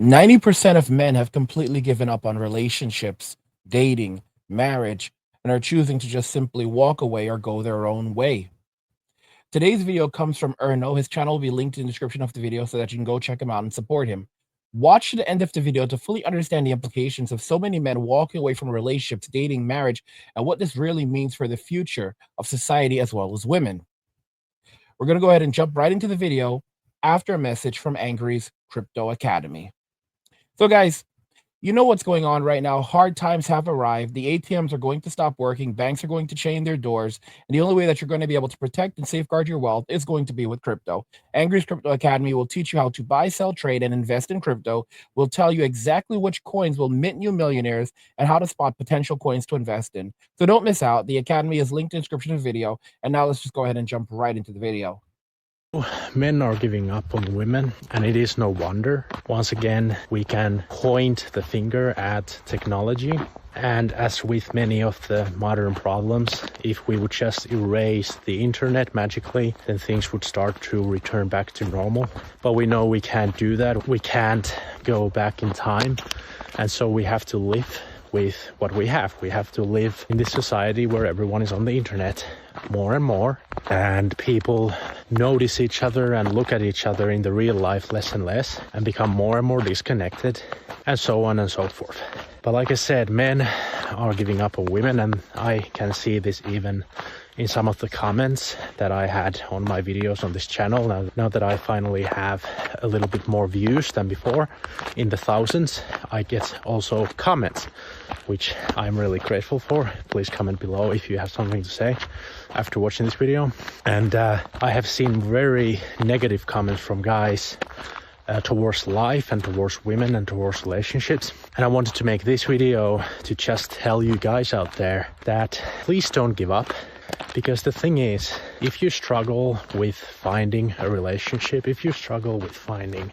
90% of men have completely given up on relationships, dating, marriage, and are choosing to just simply walk away or go their own way. Today's video comes from Erno. His channel will be linked in the description of the video so that you can go check him out and support him. Watch to the end of the video to fully understand the implications of so many men walking away from relationships, dating, marriage, and what this really means for the future of society as well as women. We're going to go ahead and jump right into the video after a message from Angry's Crypto Academy. So, guys, you know what's going on right now. Hard times have arrived. The ATMs are going to stop working. Banks are going to chain their doors. And the only way that you're going to be able to protect and safeguard your wealth is going to be with crypto. Angry's Crypto Academy will teach you how to buy, sell, trade, and invest in crypto. We'll tell you exactly which coins will mint you millionaires and how to spot potential coins to invest in. So don't miss out. The Academy is linked in the description of the video. And now let's just go ahead and jump right into the video. Men are giving up on women, and it is no wonder. Once again, we can point the finger at technology, and as with many of the modern problems, if we would just erase the internet magically, then things would start to return back to normal. But we know we can't do that. We can't go back in time, and so we have to live with what we have. We have to live in this society where everyone is on the internet more and more, and people notice each other and look at each other in the real life less and less, and become more and more disconnected, and so on and so forth. But like I said, men are giving up on women, and I can see this even in some of the comments that I had on my videos on this channel. Now that I finally have a little bit more views than before, in the thousands, I get also comments, which I'm really grateful for. Please comment below if you have something to say after watching this video. And I have seen very negative comments from guys towards life and towards women and towards relationships. And I wanted to make this video to just tell you guys out there that please don't give up. Because the thing is, if you struggle with finding a relationship, if you struggle with finding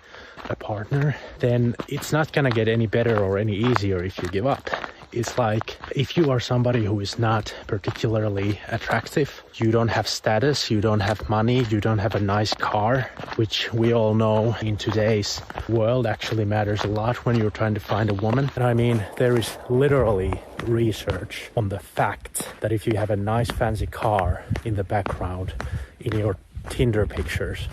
a partner, then it's not gonna get any better or any easier if you give up. It's like if you are somebody who is not particularly attractive, you don't have status, you don't have money, you don't have a nice car, which we all know in today's world actually matters a lot when you're trying to find a woman. And I mean, there is literally research on the fact that if you have a nice fancy car in the background in your Tinder pictures,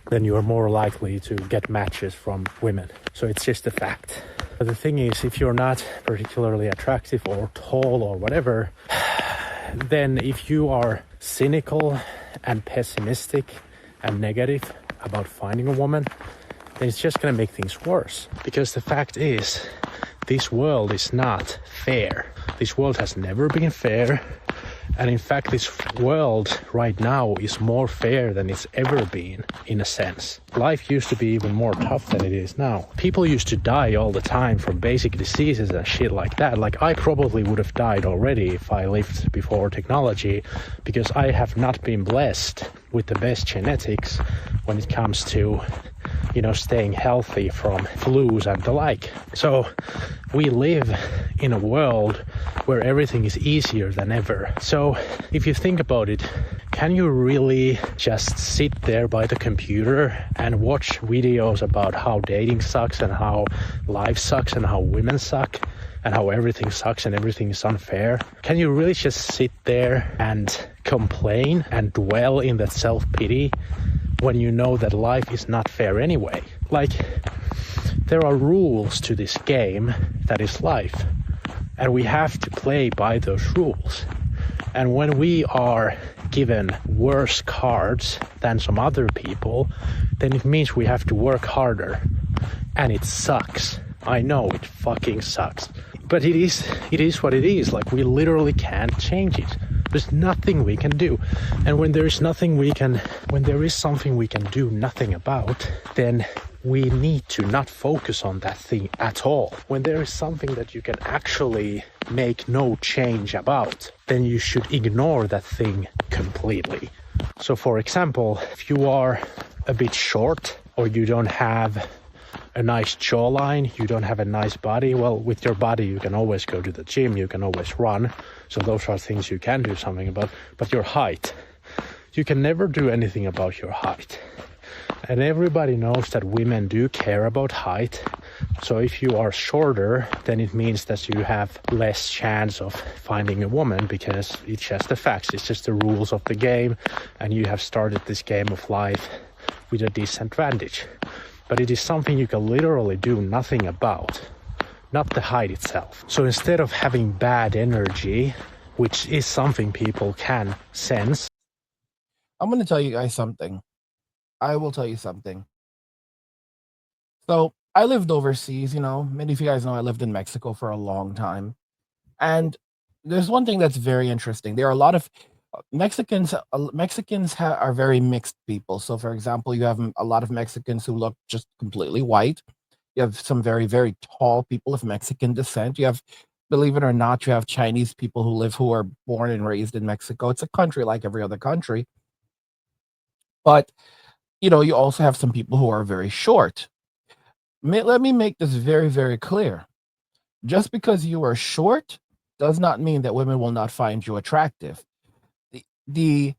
then you're more likely to get matches from women. So it's just a fact. But the thing is, if you're not particularly attractive or tall or whatever, then if you are cynical and pessimistic and negative about finding a woman, then it's just gonna make things worse. Because the fact is, this world is not fair. This world has never been fair. And in fact, this world right now is more fair than it's ever been, in a sense. Life used to be even more tough than it is now. People used to die all the time from basic diseases and shit like that. Like, I probably would have died already if I lived before technology, because I have not been blessed with the best genetics when it comes to, you know, staying healthy from flus and the like. So we live in a world where everything is easier than ever. So if you think about it, can you really just sit there by the computer and watch videos about how dating sucks and how life sucks and how women suck and how everything sucks and everything is unfair? Can you really just sit there and complain and dwell in that self-pity when you know that life is not fair anyway? Like, there are rules to this game that is life, and we have to play by those rules. And when we are given worse cards than some other people, then it means we have to work harder. And it sucks. I know it fucking sucks. But it is what it is. Like, we literally can't change it. There's nothing we can do. And when there is something we can do nothing about, then we need to not focus on that thing at all. When there is something that you can actually make no change about, then you should ignore that thing completely. So for example, if you are a bit short, or you don't have a nice jawline, you don't have a nice body, well, with your body you can always go to the gym, you can always run, so those are things you can do something about. But your height, you can never do anything about your height. And everybody knows that women do care about height, So if you are shorter, then it means that you have less chance of finding a woman, because it's just the facts, it's just the rules of the game, and you have started this game of life with a disadvantage. But it is something you can literally do nothing about, not the height itself. So instead of having bad energy, which is something people can sense. I'm going to tell you guys something. I will tell you something. So I lived overseas, many of you guys know I lived in Mexico for a long time. And there's one thing that's very interesting. There are a lot of Mexicans are very mixed people. So, for example, you have a lot of Mexicans who look just completely white. You have some very, very tall people of Mexican descent. You have, believe it or not, you have Chinese people who are born and raised in Mexico. It's a country like every other country. But, you also have some people who are very short. Let me make this very, very clear. Just because you are short does not mean that women will not find you attractive. The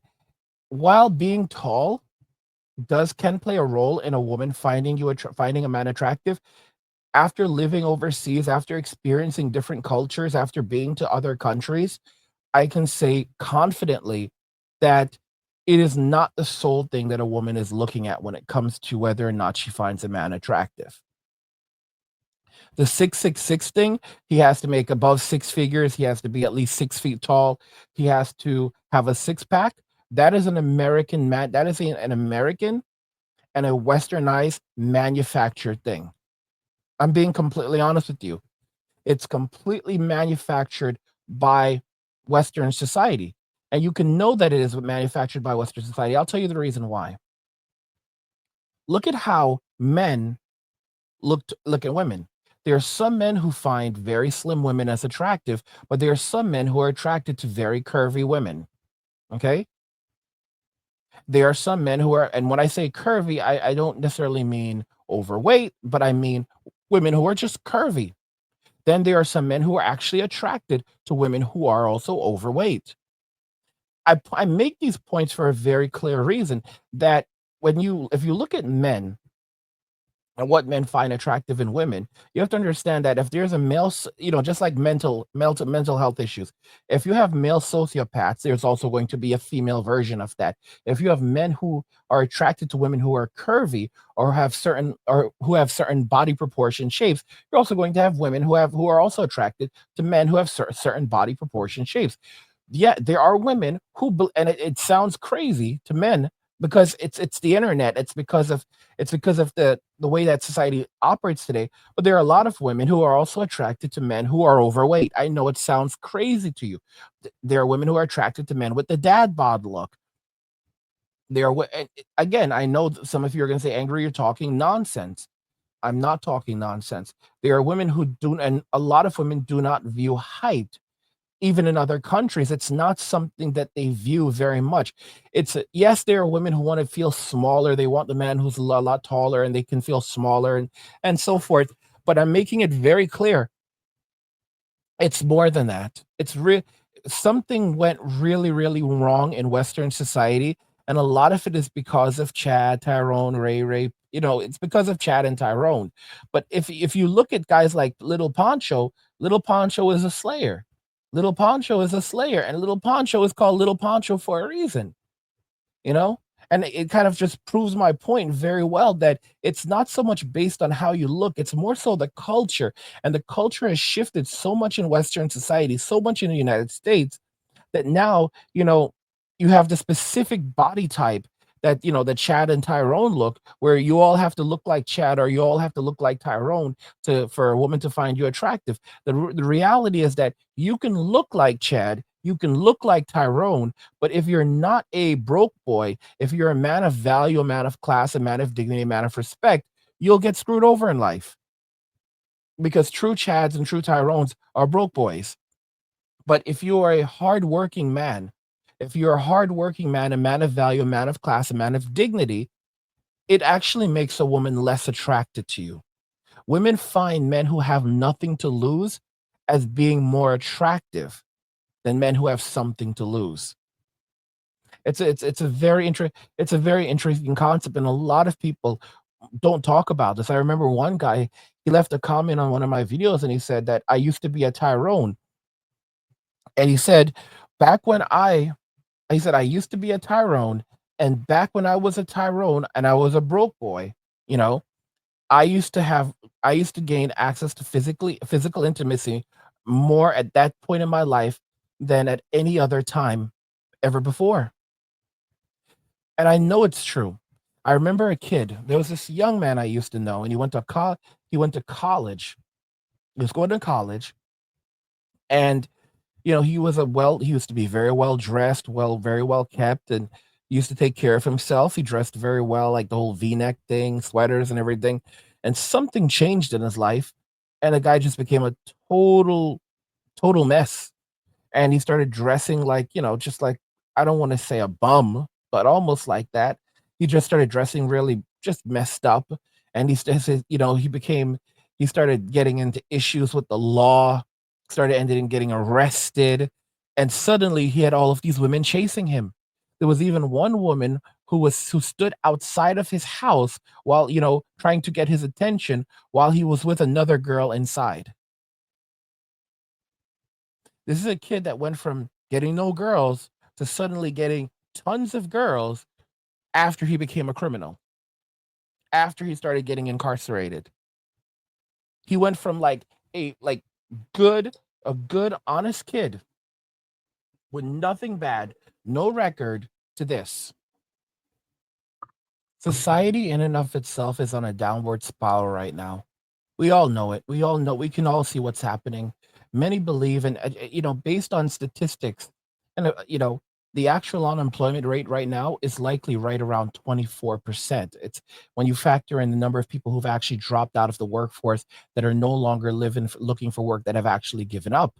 while being tall can play a role in a woman finding a man attractive. After living overseas, after experiencing different cultures, after being to other countries, I can say confidently that it is not the sole thing that a woman is looking at when it comes to whether or not she finds a man attractive. The 666 thing, he has to make above six figures. He has to be at least 6 feet tall. He has to have a six pack. That is an American man. That is an American and a westernized manufactured thing. I'm being completely honest with you. It's completely manufactured by Western society. And you can know that it is manufactured by Western society. I'll tell you the reason why. Look at how men look at women. There are some men who find very slim women as attractive, but there are some men who are attracted to very curvy women. Okay? There are some men who are, and when I say curvy, I don't necessarily mean overweight, but I mean women who are just curvy. Then there are some men who are actually attracted to women who are also overweight. I make these points for a very clear reason that if you look at men and what men find attractive in women, you have to understand that if there's a just like mental health issues, if you have male sociopaths, there's also going to be a female version of that. If you have men who are attracted to women who are curvy or who have certain body proportion shapes, you're also going to have women who are also attracted to men who have certain body proportion shapes. Yeah, there are women and it sounds crazy to men because it's the internet. It's because of the way that society operates today. But there are a lot of women who are also attracted to men who are overweight. I know it sounds crazy to you. There are women who are attracted to men with the dad bod look. And again, I know some of you are going to say, "Angry, you're talking nonsense." I'm not talking nonsense. There are women and a lot of women do not view height. Even in other countries, it's not something that they view very much. Yes, there are women who want to feel smaller. They want the man who's a lot taller and they can feel smaller and so forth. But I'm making it very clear. It's more than that. Something went really, really wrong in Western society. And a lot of it is because of Chad, Tyrone, Ray. It's because of Chad and Tyrone. But if you look at guys like Little Poncho is a slayer. Little Poncho is a slayer, and Little Poncho is called Little Poncho for a reason, you know? And it kind of just proves my point very well that it's not so much based on how you look, it's more so the culture. And the culture has shifted so much in Western society, so much in the United States, that now, you have the specific body type that Chad and Tyrone look, where you all have to look like Chad or you all have to look like Tyrone for a woman to find you attractive. The reality is that you can look like Chad, you can look like Tyrone, but if you're not a broke boy, if you're a man of value, a man of class, a man of dignity, a man of respect, you'll get screwed over in life because true Chads and true Tyrones are broke boys. But if you are a hardworking man, if you're a hardworking man, a man of value, a man of class, a man of dignity, it actually makes a woman less attracted to you. Women find men who have nothing to lose as being more attractive than men who have something to lose. It's a very interesting concept, and a lot of people, don't talk about this. I remember one guy, he left a comment on one of my videos and he said that I used to be a Tyrone. And he said, back when he said, I used to be a Tyrone. And back when I was a Tyrone and I was a broke boy, you know, I used to have, I used to gain access to physical intimacy more at that point in my life than at any other time ever before. And I know it's true. I remember a kid, there was this young man I used to know, and he went to college. He was going to college, and he used to be very well dressed, very well kept, and used to take care of himself. He dressed very well, like the whole V-neck thing, sweaters and everything. And something changed in his life, and the guy just became a total, total mess. And he started dressing like, just like, I don't want to say a bum, but almost like that. He just started dressing really just messed up. And he started getting into issues with the law, started ending getting arrested. And suddenly he had all of these women chasing him. There was even one woman who stood outside of his house while, trying to get his attention while he was with another girl inside. This is a kid that went from getting no girls to suddenly getting tons of girls after he became a criminal, after he started getting incarcerated. He went from a good a good honest kid with nothing bad, no record, to this. Society in and of itself is on a downward spiral right now. We all know it. We can all see what's happening. Many believe in, based on statistics, and, the actual unemployment rate right now is likely right around 24%. It's when you factor in the number of people who've actually dropped out of the workforce that are no longer looking for work, that have actually given up.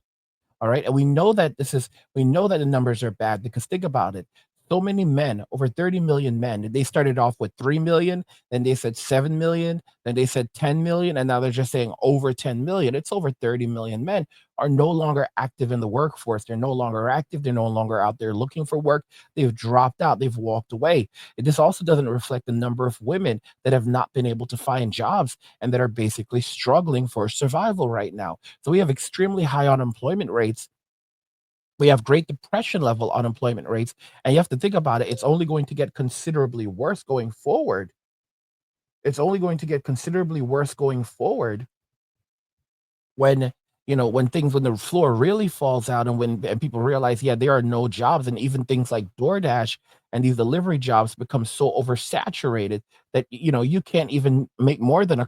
All right. And we know that the numbers are bad because think about it. So many men, over 30 million men, they started off with 3 million, then they said 7 million, then they said 10 million, and now they're just saying over 10 million. It's over 30 million men are no longer active in the workforce. They're no longer active. They're no longer out there looking for work. They've dropped out. They've walked away. This also doesn't reflect the number of women that have not been able to find jobs and that are basically struggling for survival right now. So we have extremely high unemployment rates. We have Great Depression level unemployment rates. And you have to think about it. It's only going to get considerably worse going forward. It's only going to get considerably worse going forward when, when the floor really falls out, and when and people realize, yeah, there are no jobs, and even things like DoorDash and these delivery jobs become so oversaturated that, you can't even make more than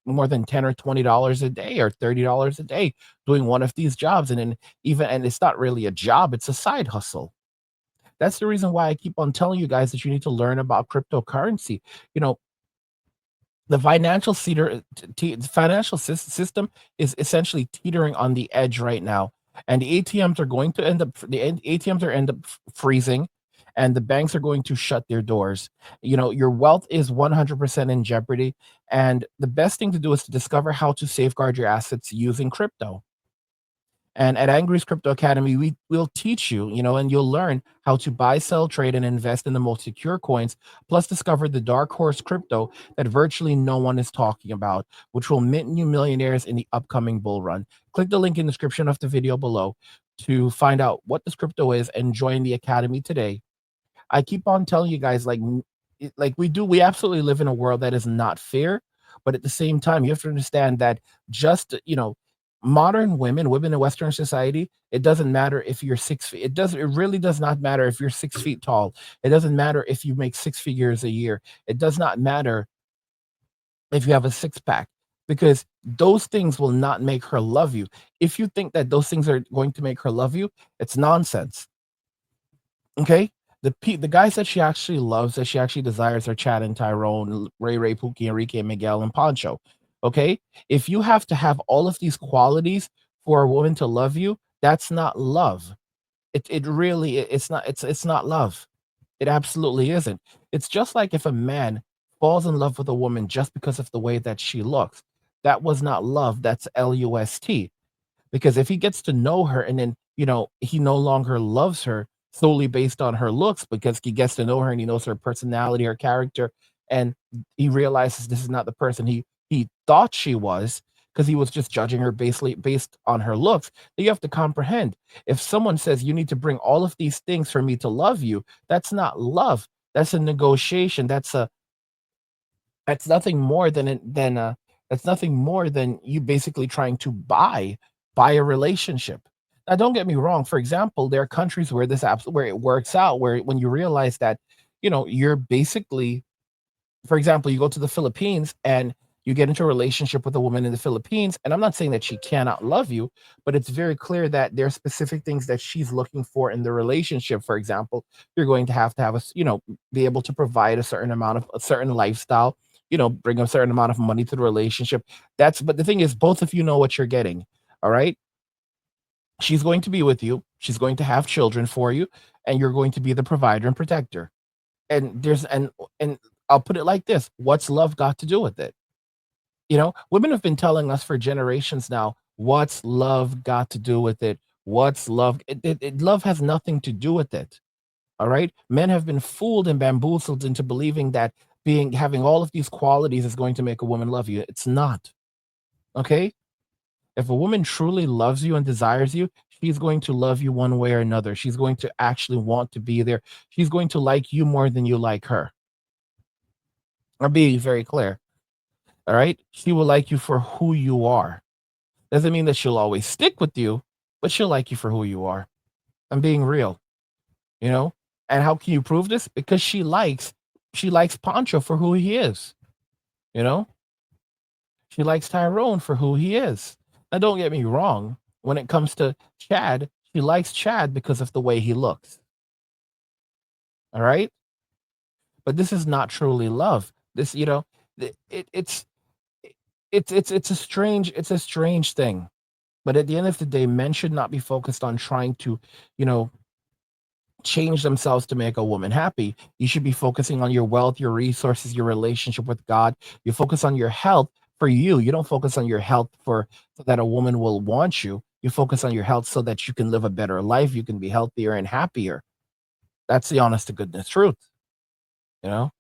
more than 10 or $20 a day or $30 a day doing one of these jobs. And it's not really a job, it's a side hustle. That's the reason why I keep on telling you guys that you need to learn about cryptocurrency. You know, the financial system is essentially teetering on the edge right now, and the ATMs are going to end up freezing, and the banks are going to shut their doors. Your wealth is 100% in jeopardy, and the best thing to do is to discover how to safeguard your assets using crypto. And at Angry's Crypto Academy, we'll teach you, and you'll learn how to buy, sell, trade, and invest in the most secure coins, plus discover the dark horse crypto that virtually no one is talking about, which will mint you millionaires in the upcoming bull run. Click the link in the description of the video below to find out what this crypto is and join the academy today. I keep on telling you guys, we absolutely live in a world that is not fair, but at the same time, you have to understand that just, modern women in Western society, it doesn't matter if you're 6 feet. It really does not matter if you're 6 feet tall. It doesn't matter if you make six figures a year. It does not matter if you have a six pack, because those things will not make her love you. If you think that those things are going to make her love you, it's nonsense. Okay? The guys that she actually loves, that she actually desires, are Chad and Tyrone, Ray, Pookie, Enrique, Miguel, and Pancho. Okay? If you have to have all of these qualities for a woman to love you, that's not love. It's not love. It absolutely isn't. It's just like if a man falls in love with a woman just because of the way that she looks. That was not love, that's LUST. Because if he gets to know her and then, he no longer loves her solely based on her looks, because he gets to know her and he knows her personality, her character, and he realizes this is not the person he thought she was, because he was just judging her based on her looks. That you have to comprehend. If someone says you need to bring all of these things for me to love you, that's not love. That's a negotiation. That's nothing more that's nothing more than you basically trying to buy a relationship. Now, don't get me wrong. For example, there are countries where where it works out, where when you realize that, you're basically, for example, you go to the Philippines and you get into a relationship with a woman in the Philippines, and I'm not saying that she cannot love you, but it's very clear that there are specific things that she's looking for in the relationship. For example, you're going to have be able to provide a certain lifestyle, bring a certain amount of money to the relationship. But the thing is, both of you know what you're getting. All right. She's going to be with you. She's going to have children for you, and you're going to be the provider and protector. And I'll put it like this: what's love got to do with it? Women have been telling us for generations now, what's love got to do with it? What's love? Love has nothing to do with it. All right. Men have been fooled and bamboozled into believing that having all of these qualities is going to make a woman love you. It's not. Okay. If a woman truly loves you and desires you, she's going to love you one way or another. She's going to actually want to be there. She's going to like you more than you like her. I'm being very clear. All right. She will like you for who you are. Doesn't mean that she'll always stick with you, but she'll like you for who you are. I'm being real, you know? And how can you prove this? Because she likes Pancho for who he is, you know? She likes Tyrone for who he is. Now don't get me wrong, when it comes to Chad, she likes Chad because of the way he looks. All right? But this is not truly love. This, it, it, it's it's a strange thing. But at the end of the day, men should not be focused on trying to, you know, change themselves to make a woman happy. You should be focusing on your wealth, your resources, your relationship with God. You focus on your health for you. You don't focus on your health for so that a woman will want you. You focus on your health so that you can live a better life. You can be healthier and happier. That's the honest to goodness truth, you know?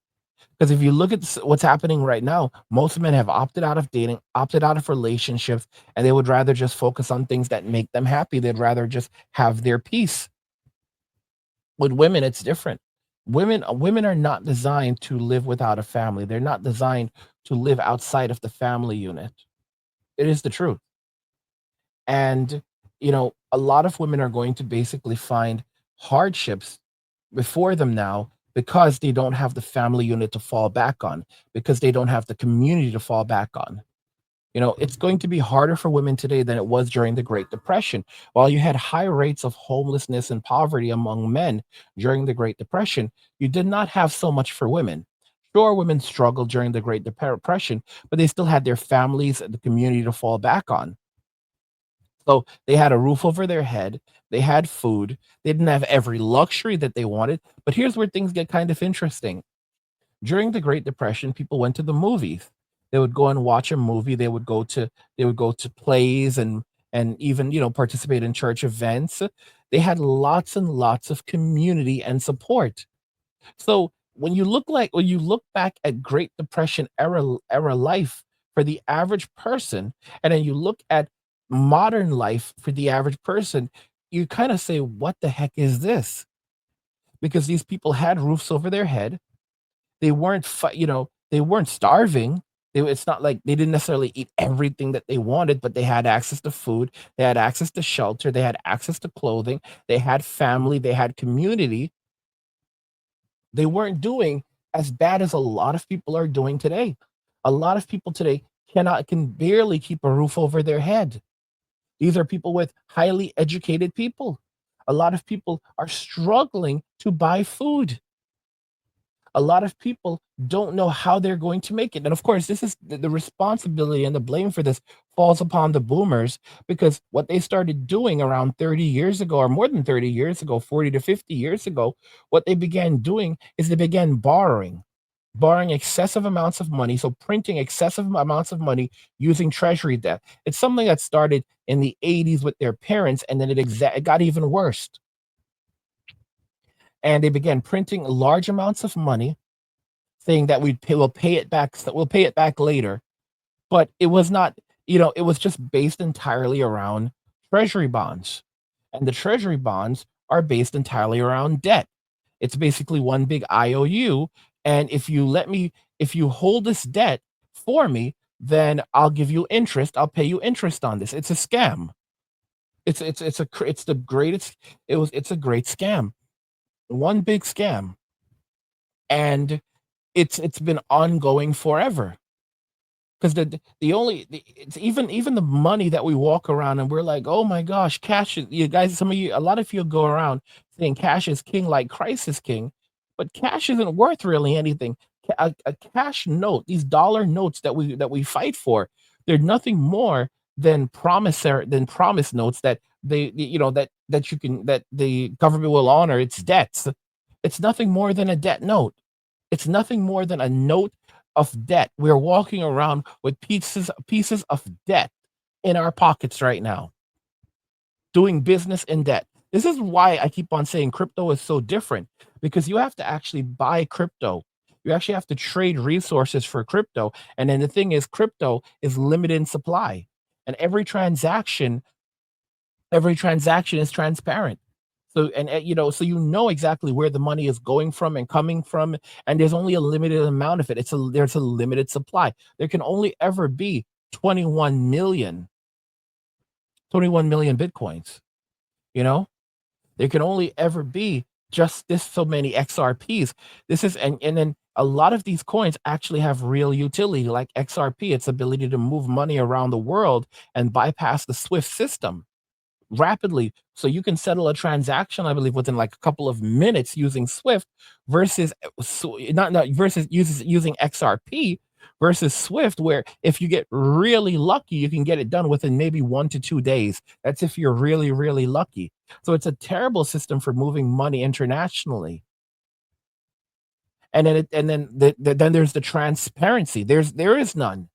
Because if you look at what's happening right now, most men have opted out of dating, opted out of relationships, and they would rather just focus on things that make them happy. They'd rather just have their peace. With women, it's different. Women are not designed to live without a family. They're not designed to live outside of the family unit. It is the truth. And a lot of women are going to basically find hardships before them now because they don't have the family unit to fall back on, because they don't have the community to fall back on. It's going to be harder for women today than it was during the Great Depression. While you had high rates of homelessness and poverty among men during the Great Depression, you did not have so much for women. Sure, women struggled during the Great Depression, but they still had their families and the community to fall back on. So they had a roof over their head, they had food, they didn't have every luxury that they wanted. But here's where things get kind of interesting. During the Great Depression, people went to the movies. They would go and watch a movie. They would go to plays and even participate in church events. They had lots and lots of community and support. So when you look back at Great Depression era life for the average person, and then you look at modern life for the average person, you kind of say, "What the heck is this?" Because these people had roofs over their head. They weren't starving. It's not like they didn't necessarily eat everything that they wanted, but they had access to food, they had access to shelter, they had access to clothing, they had family, they had community. They weren't doing as bad as a lot of people are doing today. A lot of people today can barely keep a roof over their head. These are people with highly educated people. A lot of people are struggling to buy food. A lot of people don't know how they're going to make it. And of course, this is the responsibility and the blame for this falls upon the boomers, because what they started doing around 30 years ago, or more than 30 years ago, 40 to 50 years ago, what they began doing is they began borrowing excessive amounts of money, so printing excessive amounts of money using treasury debt. It's something that started in the 80s with their parents, and then it got even worse. And they began printing large amounts of money, saying that we'll pay it back, we'll pay it back later. But it was not, it was just based entirely around treasury bonds. And the treasury bonds are based entirely around debt. It's basically one big IOU. And if you hold this debt for me, then I'll give you interest. I'll pay you interest on this. It's a scam. It's the greatest. It's a great scam. One big scam. And it's been ongoing forever. Because it's even the money that we walk around and we're like, oh my gosh, cash is, you guys, some of you, a lot of you go around saying cash is king, like Christ is king, but cash isn't worth really anything. A cash note, these dollar notes that we fight for, they're nothing more than promise notes that that the government will honor its debts. It's nothing more than a debt note. It's nothing more than a note of debt. We're walking around with pieces of debt in our pockets right now, doing business in debt. This is why I keep on saying crypto is so different, because you have to actually buy crypto. You actually have to trade resources for crypto. And then the thing is, crypto is limited in supply. And every transaction is transparent. So and so exactly where the money is going from and coming from, and there's only a limited amount of it. There's a limited supply. There can only ever be 21 million bitcoins. You know, there can only ever be just this so many XRPs. This is and then a lot of these coins actually have real utility, like XRP, its ability to move money around the world and bypass the SWIFT system rapidly. So you can settle a transaction, I believe, within like a couple of minutes using Swift versus not versus using XRP versus Swift, where if you get really lucky, you can get it done within maybe 1 to 2 days. That's if you're really, really lucky. So it's a terrible system for moving money internationally. And then there's the transparency. There is none.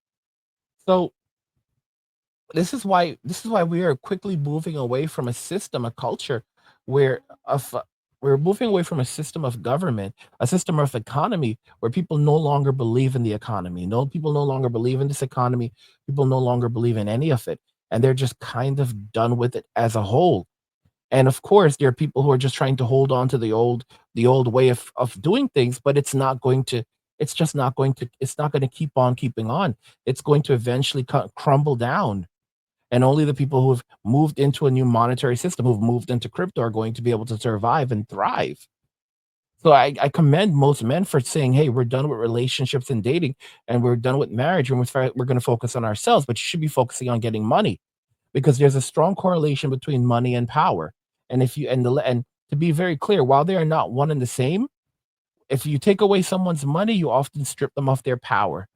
So this is why we are quickly moving away from a system, a culture where of we're moving away from a system of government, a system of economy where people no longer believe in the economy. No, people no longer believe in this economy. People no longer believe in any of it, and they're just kind of done with it as a whole. And of course, there are people who are just trying to hold on to the old way of doing things, but it's just not going to it's not going to keep on keeping on. It's going to eventually crumble down, and only the people who've moved into a new monetary system, who've moved into crypto, are going to be able to survive and thrive. So I commend most men for saying, hey, we're done with relationships and dating, and we're done with marriage, and we're going to focus on ourselves. But you should be focusing on getting money, because there's a strong correlation between money and power. And if you and to be very clear, while they are not one and the same, if you take away someone's money, you often strip them of their power.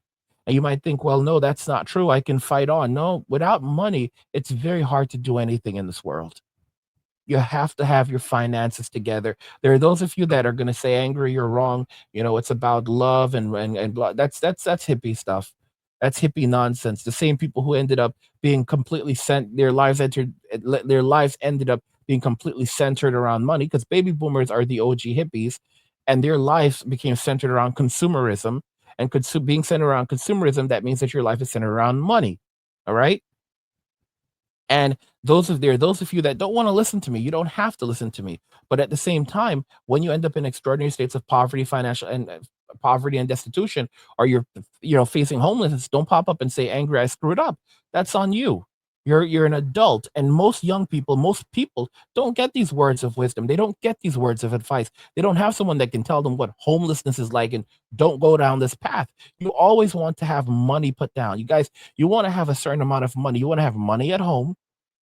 And you might think, well, no, that's not true. I can fight on. No, without money, it's very hard to do anything in this world. You have to have your finances together. There are those of you that are going to say, angry, you're wrong. It's about love and blah. That's hippie stuff. That's hippie nonsense. The same people who ended up being completely sent their lives ended up being completely centered around money, because baby boomers are the OG hippies, and their lives became centered around consumerism, and being centered around consumerism, that means that your life is centered around money. All right. And those of you that don't want to listen to me, you don't have to listen to me. But at the same time, when you end up in extraordinary states of poverty, financial and poverty and destitution, or you're facing homelessness, don't pop up and say, angry, I screwed up. That's on you. You're an adult, and most people don't get these words of wisdom. They don't get these words of advice. They don't have someone that can tell them what homelessness is like and don't go down this path. You always want to have money put down. You guys, you want to have a certain amount of money. You want to have money at home.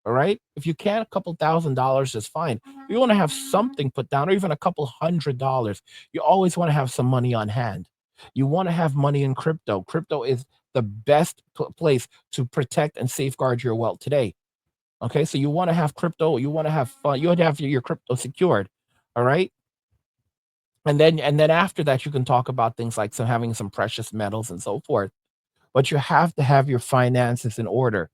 All right. If you can, a couple $1,000s is fine. You want to have something put down, or even a couple $100. You always want to have some money on hand. You want to have money in crypto. Crypto is the best place to protect and safeguard your wealth today. Okay. So you want to have crypto. You want to have fun. You want to have your crypto secured. All right. And then after that, you can talk about things like having some precious metals and so forth. But you have to have your finances in order.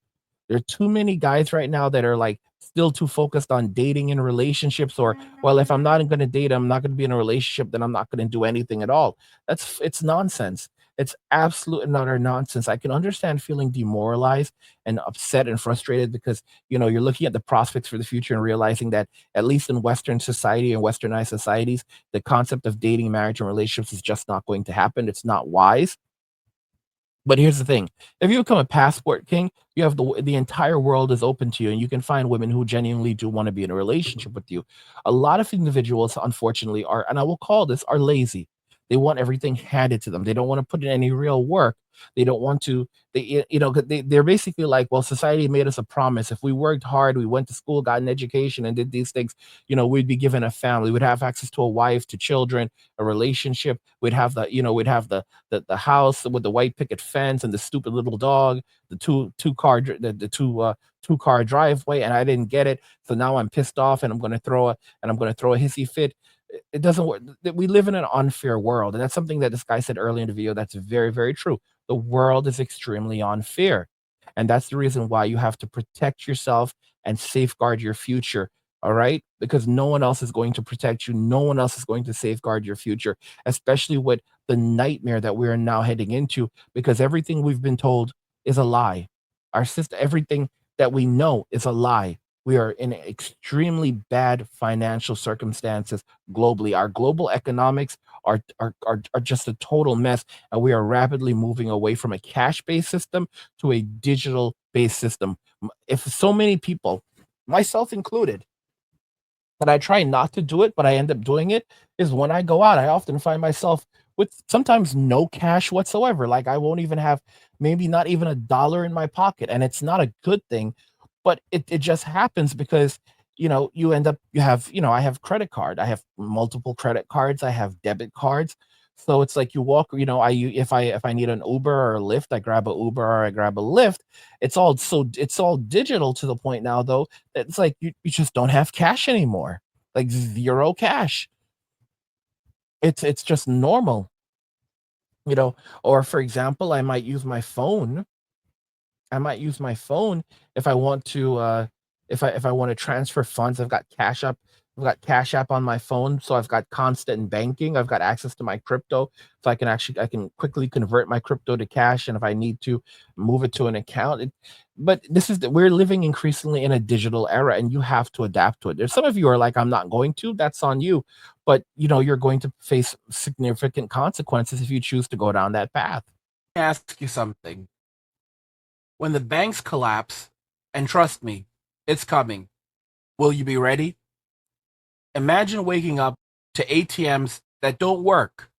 There are too many guys right now that are like still too focused on dating and relationships, or well, if I'm not going to date, I'm not going to be in a relationship, then I'm not going to do anything at all. It's nonsense. It's absolute and utter nonsense. I can understand feeling demoralized and upset and frustrated because you're looking at the prospects for the future and realizing that at least in Western society and Westernized societies, the concept of dating, marriage, and relationships is just not going to happen. It's not wise. But here's the thing, if you become a passport king, you have the entire world is open to you, and you can find women who genuinely do wanna be in a relationship with you. A lot of individuals, unfortunately, are, and I will call this, are lazy. They want everything handed to them. They don't wanna put in any real work. They don't want to they're basically like, "Well, society made us a promise. If we worked hard, we went to school, got an education, and did these things, we'd be given a family. We'd have access to a wife, to children, a relationship. We'd have the house with the white picket fence and the stupid little dog, the two-car driveway, and I didn't get it. So now I'm pissed off and I'm gonna throw a hissy fit. It doesn't work. We live in an unfair world, and that's something that this guy said earlier in the video that's very, very true. The world is extremely unfair. And that's the reason why you have to protect yourself and safeguard your future. All right. Because no one else is going to protect you. No one else is going to safeguard your future, especially with the nightmare that we are now heading into, because everything we've been told is a lie. Our system, everything that we know is a lie. We are in extremely bad financial circumstances globally. Our global economics are just a total mess, and we are rapidly moving away from a cash-based system to a digital-based system. If so many people, myself included, but I try not to do it, but I end up doing it, is when I go out, I often find myself with sometimes no cash whatsoever. Like I won't even have maybe not even a dollar in my pocket. And it's not a good thing, but it just happens because you end up you have, I have credit card. I have multiple credit cards, I have debit cards. So it's like you walk, if I need an Uber or a Lyft, I grab a Uber or I grab a Lyft. It's all digital to the point now though it's like you just don't have cash anymore, like zero cash. It's just normal, you know. Or for example, I might use my phone if I want to if I want to transfer funds. I've got Cash App on my phone, so I've got constant banking. I've got access to my crypto, so I can quickly convert my crypto to cash, and if I need to move it to an account. But we're living increasingly in a digital era, and you have to adapt to it. There's some of you are like, I'm not going to. That's on you, but you're going to face significant consequences if you choose to go down that path. Ask you something. When the banks collapse, and trust me, it's coming, will you be ready? Imagine waking up to ATMs that don't work,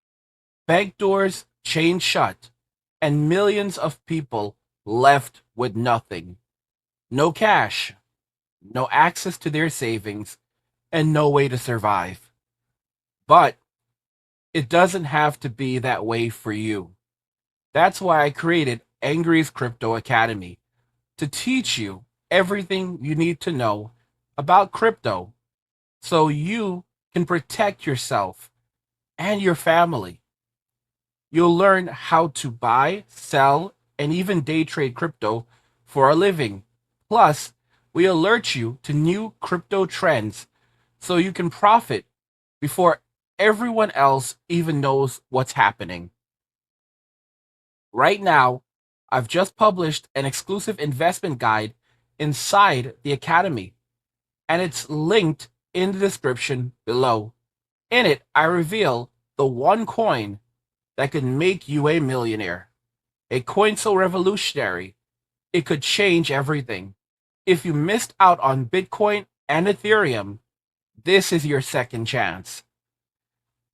bank doors chained shut, and millions of people left with nothing. No cash, no access to their savings, and no way to survive. But it doesn't have to be that way for you. That's why I created Angry's Crypto Academy, to teach you everything you need to know about crypto so you can protect yourself and your family. You'll learn how to buy, sell, and even day trade crypto for a living. Plus, we alert you to new crypto trends so you can profit before everyone else even knows what's happening. Right now, I've just published an exclusive investment guide inside the Academy, and it's linked in the description below. In it, I reveal the one coin that could make you a millionaire. A coin so revolutionary, it could change everything. If you missed out on Bitcoin and Ethereum, this is your second chance.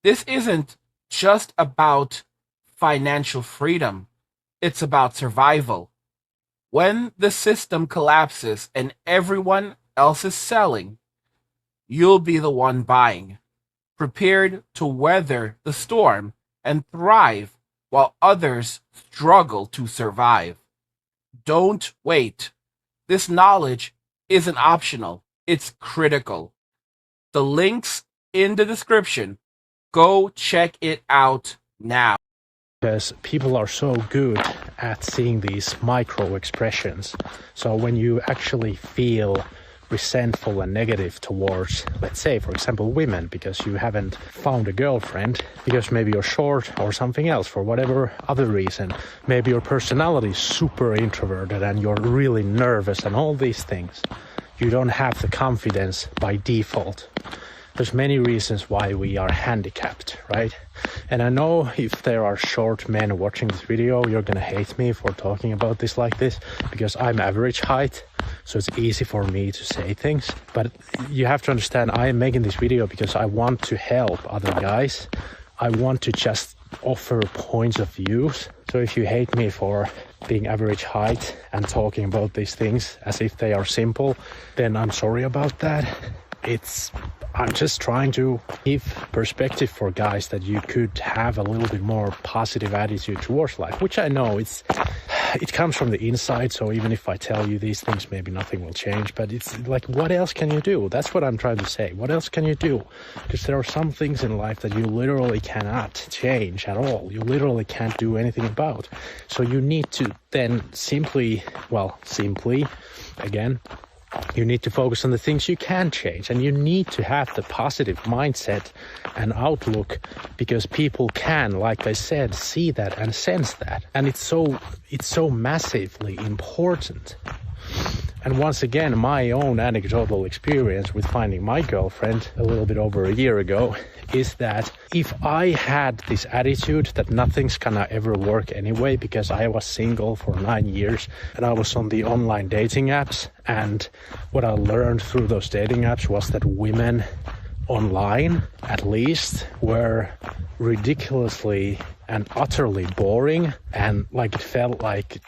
This isn't just about financial freedom, it's about survival. When the system collapses and everyone else is selling, you'll be the one buying, prepared to weather the storm and thrive while others struggle to survive. Don't wait. This knowledge isn't optional, it's critical. The link's in the description. Go check it out now. because people are so good at seeing these micro expressions. So when you actually feel resentful and negative towards, let's say, for example, women, because you haven't found a girlfriend, because maybe you're short or something else, for whatever other reason, maybe your personality is super introverted and you're really nervous and all these things, you don't have the confidence by default. There's many reasons why we are handicapped, right? And I know if there are short men watching this video, you're gonna hate me for talking about this like this, because I'm average height, so it's easy for me to say things. But you have to understand, I am making this video because I want to help other guys. I want to just offer points of views. So if you hate me for being average height and talking about these things as if they are simple, then I'm sorry about that. I'm just trying to give perspective for guys that you could have a little bit more positive attitude towards life, which I know it comes from the inside. So even if I tell you these things, maybe nothing will change, but it's like, what else can you do? That's what I'm trying to say. What else can you do? Because there are some things in life that you literally cannot change at all. You literally can't do anything about. So you need to then simply, again, you need to focus on the things you can change, and you need to have the positive mindset and outlook, because people can, like I said, see that and sense that, and it's so massively important. And once again, my own anecdotal experience with finding my girlfriend a little bit over a year ago is that if I had this attitude that nothing's gonna ever work anyway, because I was single for 9 years and I was on the online dating apps, and what I learned through those dating apps was that women online, at least, were ridiculously and utterly boring, and like it felt like,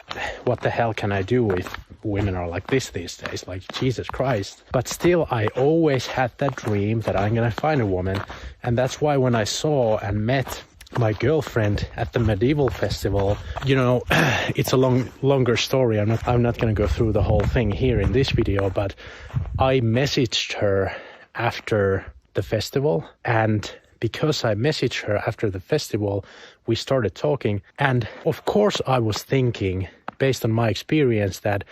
what the hell can I do if women are like this these days? Like, Jesus Christ. But still, I always had that dream that I'm gonna find a woman, and that's why when I saw and met my girlfriend at the medieval festival, it's a longer story. I'm not gonna go through the whole thing here in this video, but I messaged her after the festival, and because I messaged her after the festival, we started talking, and of course I was thinking, based on my experience, that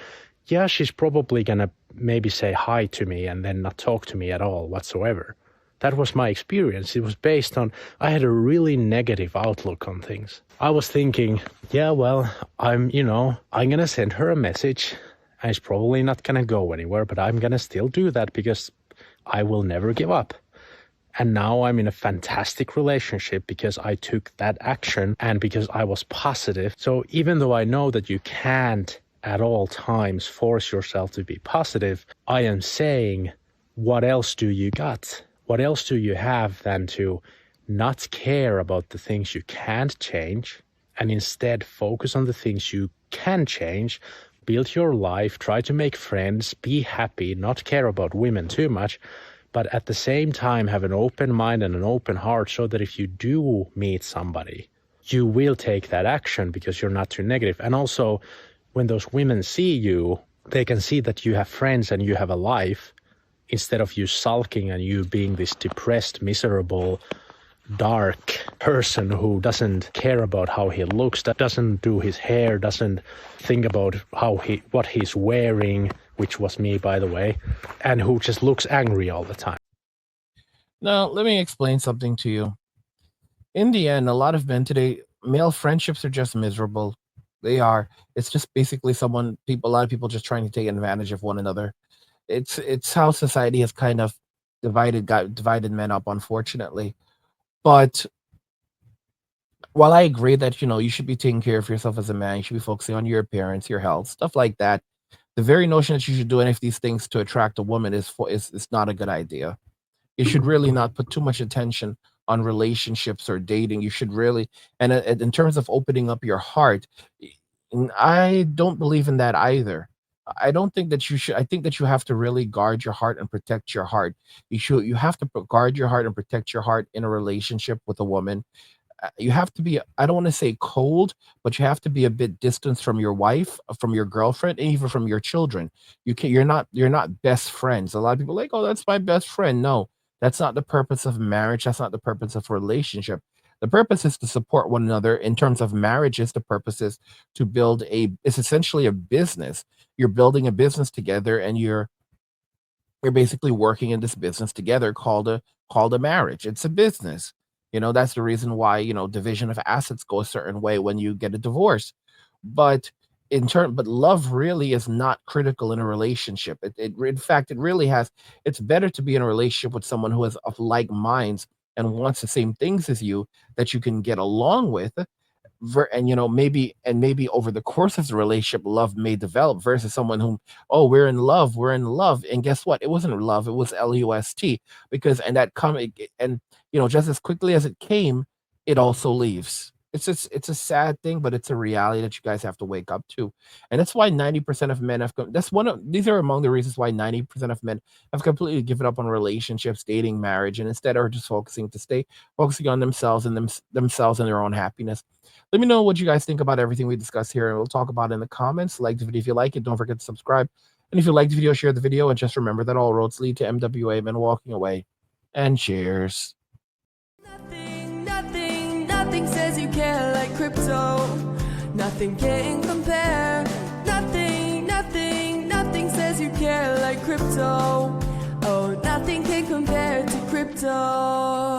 yeah, she's probably gonna maybe say hi to me and then not talk to me at all whatsoever. That was my experience. It was based on, I had a really negative outlook on things. I was thinking, yeah, well, I'm gonna send her a message, and it's probably not gonna go anywhere, but I'm gonna still do that because I will never give up. And now I'm in a fantastic relationship because I took that action and because I was positive. So even though I know that you can't at all times force yourself to be positive, I am saying, what else do you got? What else do you have than to not care about the things you can't change and instead focus on the things you can change, build your life, try to make friends, be happy, not care about women too much, but at the same time have an open mind and an open heart, so that if you do meet somebody, you will take that action because you're not too negative. And also, when those women see you, they can see that you have friends and you have a life, instead of you sulking and you being this depressed, miserable, dark person who doesn't care about how he looks, that doesn't do his hair, doesn't think about what he's wearing, which was me, by the way, and who just looks angry all the time. Now, let me explain something to you. In the end, a lot of men today, male friendships are just miserable. They are. It's just basically a lot of people just trying to take advantage of one another. It's how society has kind of divided men up, unfortunately. But while I agree that you should be taking care of yourself as a man, you should be focusing on your appearance, your health, stuff like that. The very notion that you should do any of these things to attract a woman is not a good idea. You should really not put too much attention on relationships or dating. You should really, and in terms of opening up your heart, I don't believe in that either. I don't think that you should. I think that you have to really guard your heart and protect your heart. You have to guard your heart and protect your heart in a relationship with a woman. You have to be, I don't want to say cold, but you have to be a bit distant from your wife, from your girlfriend, and even from your children. You're not best friends. A lot of people are like, oh, that's my best friend. No, that's not the purpose of marriage. That's not the purpose of relationship. The purpose is to support one another. In terms of marriages, the purpose is to build it's essentially a business. You're building a business together, and you're basically working in this business together called a marriage. It's a business. That's the reason why, division of assets go a certain way when you get a divorce. But but love really is not critical in a relationship. In fact, it really has. It's better to be in a relationship with someone who is of like minds and wants the same things as you, that you can get along with, and maybe over the course of the relationship love may develop, versus someone whom, oh, we're in love, and guess what, it wasn't love, it was lust, because and that come and just as quickly as it came, it also leaves. It's a sad thing, but it's a reality that you guys have to wake up to. And that's why 90% of men that's one of these are among the reasons why 90% of men have completely given up on relationships, dating, marriage, and instead are just focusing on themselves and themselves and their own happiness. Let me know what you guys think about everything we discussed here, and we'll talk about it in the comments. Like the video if you like it. Don't forget to subscribe. And if you like the video, share the video. And just remember that all roads lead to MWA, men walking away. And cheers. Nothing says you care like crypto. Nothing can compare. Nothing says you care like crypto. Oh, nothing can compare to crypto.